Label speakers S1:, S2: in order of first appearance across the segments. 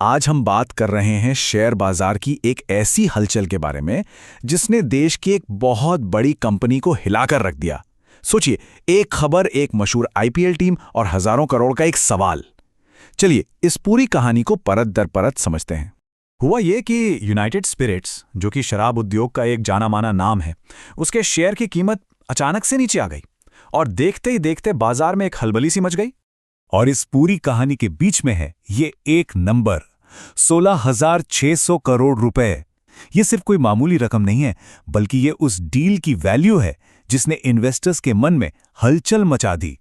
S1: आज हम बात कर रहे हैं शेयर बाजार की एक ऐसी हलचल के बारे में जिसने देश की एक बहुत बड़ी कंपनी को हिलाकर रख दिया। सोचिए, एक खबर, एक मशहूर आईपीएल टीम और हजारों करोड़ का एक सवाल। चलिए इस पूरी कहानी को परत दर परत समझते हैं। हुआ ये कि यूनाइटेड स्पिरिट्स, जो कि शराब उद्योग का एक जाना माना नाम है, उसके शेयर की कीमत अचानक से नीचे आ गई और देखते ही देखते बाजार में एक हलबली सी मच गई।
S2: और इस पूरी कहानी के बीच में है ये एक नंबर, 16,600 करोड़ रुपए। ये सिर्फ कोई मामूली रकम नहीं है, बल्कि ये उस डील की वैल्यू है जिसने इन्वेस्टर्स के मन में हलचल मचा दी।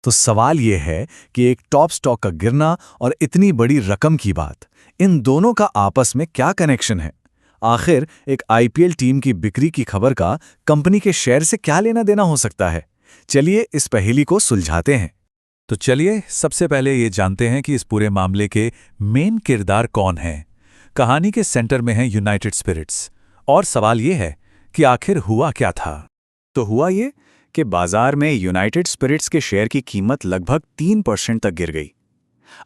S1: तो सवाल ये है कि एक टॉप स्टॉक का गिरना और इतनी बड़ी रकम की बात, इन दोनों का आपस में क्या कनेक्शन है? आखिर एक आईपीएल टीम की बिक्री की खबर का कंपनी के शेयर से क्या लेना देना हो सकता है? चलिए इस पहेली को सुलझाते हैं।
S2: तो चलिए सबसे पहले ये जानते हैं कि इस पूरे मामले के मेन किरदार कौन हैं। कहानी के सेंटर में है यूनाइटेड स्पिरिट्स, और सवाल ये है कि आखिर हुआ क्या था।
S1: तो हुआ ये कि बाजार में यूनाइटेड स्पिरिट्स के शेयर की कीमत लगभग 3% तक गिर गई।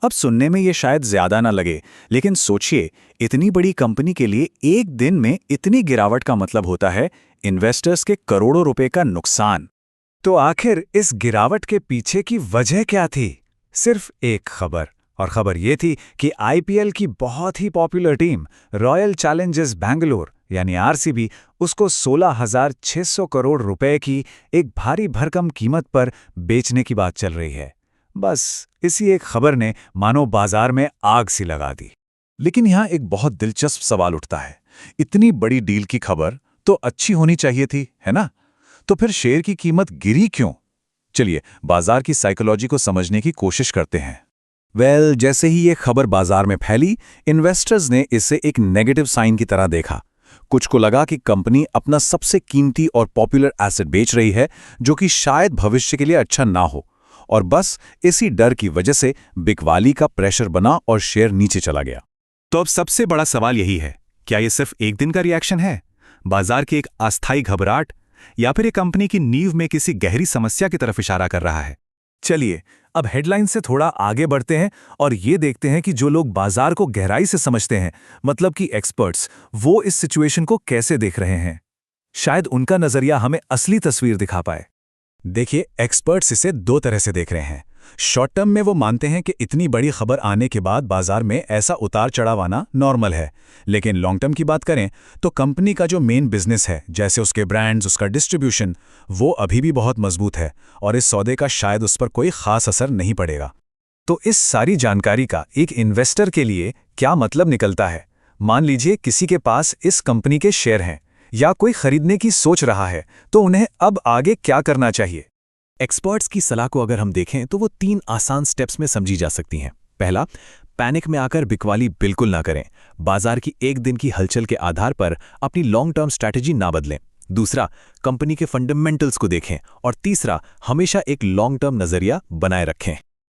S1: अब सुनने में ये शायद ज्यादा ना लगे, लेकिन सोचिए, इतनी बड़ी कंपनी के लिए एक दिन में इतनी गिरावट का मतलब होता है इन्वेस्टर्स के करोड़ों रुपए का नुकसान। तो आखिर इस गिरावट के पीछे की वजह क्या थी? सिर्फ एक खबर, और खबर ये थी कि आईपीएल की बहुत ही popular team Royal Challengers Bangalore यानी आरसीबी उसको 16,600 करोड़ रुपए की एक भारी भरकम कीमत पर बेचने की बात चल रही है। बस इसी एक खबर ने मानो बाजार में आग सी लगा दी। लेकिन यहाँ एक बहुत दिलचस्प सवाल उठता है, इतनी बड़ी डील की खबर तो अच्छी होनी चाहिए थी, है ना? तो फिर शेयर की कीमत गिरी क्यों? चलिए बाजार की साइकोलॉजी को समझने की कोशिश करते हैं। जैसे ही ये खबर बाजार में फैली, इन्वेस्टर्स ने इसे एक नेगेटिव साइन की तरह देखा। कुछ को लगा कि कंपनी अपना सबसे कीमती और पॉपुलर एसेट बेच रही है, जो कि शायद भविष्य के लिए अच्छा ना हो, और बस इसी डर की वजह से बिकवाली का प्रेशर बना और शेयर नीचे चला गया।
S2: तो अब सबसे बड़ा सवाल यही है, क्या ये सिर्फ एक दिन का रिएक्शन है, बाजार की एक अस्थायी घबराहट, या फिर ये कंपनी की नींव में किसी गहरी समस्या की तरफ इशारा कर रहा है?
S1: चलिए अब हेडलाइन से थोड़ा आगे बढ़ते हैं और ये देखते हैं कि जो लोग बाजार को गहराई से समझते हैं, मतलब कि एक्सपर्ट्स, वो इस सिचुएशन को कैसे देख रहे हैं। शायद उनका नजरिया हमें असली तस्वीर दिखा पाए। देखिए, एक्सपर्ट्स इसे दो तरह से देख रहे हैं। शॉर्ट टर्म में वो मानते हैं कि इतनी बड़ी खबर आने के बाद बाजार में ऐसा उतार चढ़ाव आना नॉर्मल है, लेकिन लॉन्ग टर्म की बात करें तो कंपनी का जो मेन बिजनेस है, जैसे उसके ब्रांड्स, उसका डिस्ट्रीब्यूशन, वो अभी भी बहुत मजबूत है और इस सौदे का शायद उस पर कोई खास असर नहीं पड़ेगा। तो इस सारी जानकारी का एक इन्वेस्टर के लिए क्या मतलब निकलता है? मान लीजिए किसी के पास इस कंपनी के शेयर हैं या कोई खरीदने की सोच रहा है, तो उन्हें अब आगे क्या करना चाहिए? एक्सपर्ट्स की सलाह को अगर हम देखें तो वो 3 आसान स्टेप्स में समझी जा सकती हैं। पहला, पैनिक में आकर बिकवाली बिल्कुल ना करें। बाजार की एक दिन की हलचल के आधार पर अपनी लॉन्ग टर्म स्ट्रैटेजी ना बदलें। दूसरा, कंपनी के फंडामेंटल्स को देखें। और तीसरा, हमेशा एक लॉन्ग टर्म नजरिया बनाए रखें।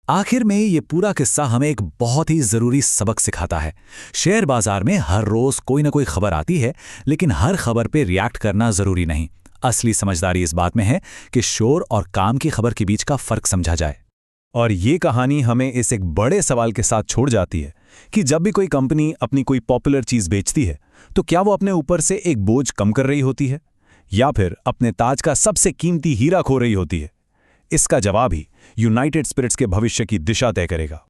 S1: आखिर में ये पूरा किस्सा हमें एक बहुत ही जरूरी सबक सिखाता है। शेयर बाजार में हर रोज कोई ना कोई खबर आती है, लेकिन हर खबर पे रिएक्ट करना जरूरी नहीं। असली समझदारी इस बात में है कि शोर और काम की खबर के बीच का फर्क समझा जाए। और ये कहानी हमें इस एक बड़े सवाल के साथ छोड़ जाती है कि जब भी कोई कंपनी अपनी कोई पॉपुलर चीज बेचती है, तो क्या वो अपने ऊपर से एक बोझ कम कर रही होती है, या फिर अपने ताज का सबसे कीमती हीरा खो रही होती है? इसका जवाब ही यूनाइटेड स्पिरिट्स के भविष्य की दिशा तय करेगा।